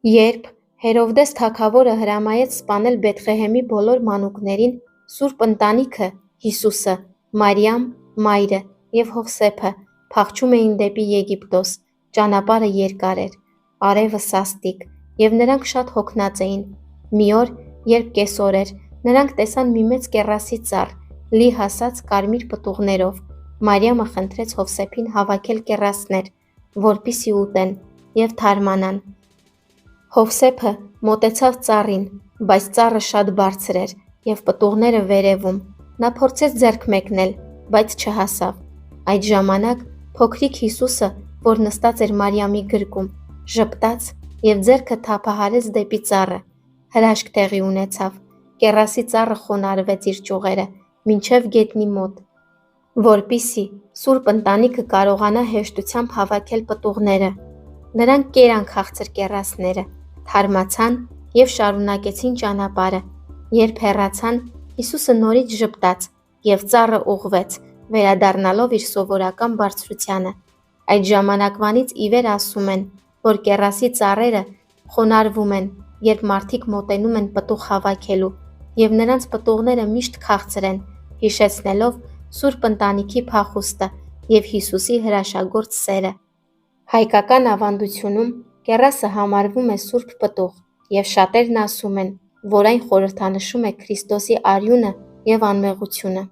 Երբ Հերովդես թագավորը հրամայեց սպանել Բեթղեհեմի բոլոր մանուկներին, Սուրբ Ընտանիքը՝ Հիսուսը, Մարիամ, մայրը և Հովսեփը փախչում էին դեպի Եգիպտոս։ Ճանապարհը երկար էր, արևը սաստիկ, և նրանք շատ հոգնած էին։ Մի օր, երբ կեսօր էր, նրանք տեսան մի մեծ կեռասի ծառ, լի հասած կարմիր պտուղներով։ Մարիամը խնդրեց Հովսեփին հավաքել կեռասներ, որպեսզի ուտեն և թարմանան։ Հովսեփը մոտեցավ ծառին, բայց ծառը շատ բարձր էր և պտուղները վերևում։ Նա փորձեց ձեռք մեկնել, բայց չհասավ։ Այդ ժամանակ փոքրիկ Հիսուսը, որ նստած էր Մարիամի գրկում, ժպտաց և ձեռքը թափահարեց դեպի ծառը։ Հրաշք տեղի ունեցավ։ Կեռասի ծառը խոնարհվեց իր ճյուղերը մինչև գետնի մոտ, որպեսզի Սուրբ Ընտանիքը կարողանա հեշտությամբ հավաքել պտուղները։ Նրանք կերան քաղցր կեռասները, թարմացան և շարունակեցին ճանապարհը։ Երբ հեռացան, Հիսուսը նորից ժպտաց, և ծառը ուղղվեց, վերադառնալով իր սովորական բարձրությանը։ Այդ ժամանակվանից ի վեր ասում են, որ կեռասի ծառերը խոնարհվում են, երբ մարդիկ մոտենում են պտուղ հավաքելու, և նրանց պտուղները միշտ քաղցր են, հիշեցնելով Սուրբ Ընտանիքի փախուստը և Հիսուսի հրաշագործ սերը։ Հայկական ավանդությունում կեռասը համարվում է սուրբ պտուղ, և շատերն ասում են, որ այն խորհրդանշում է Քրիստոսի արյունը և անմեղությունը։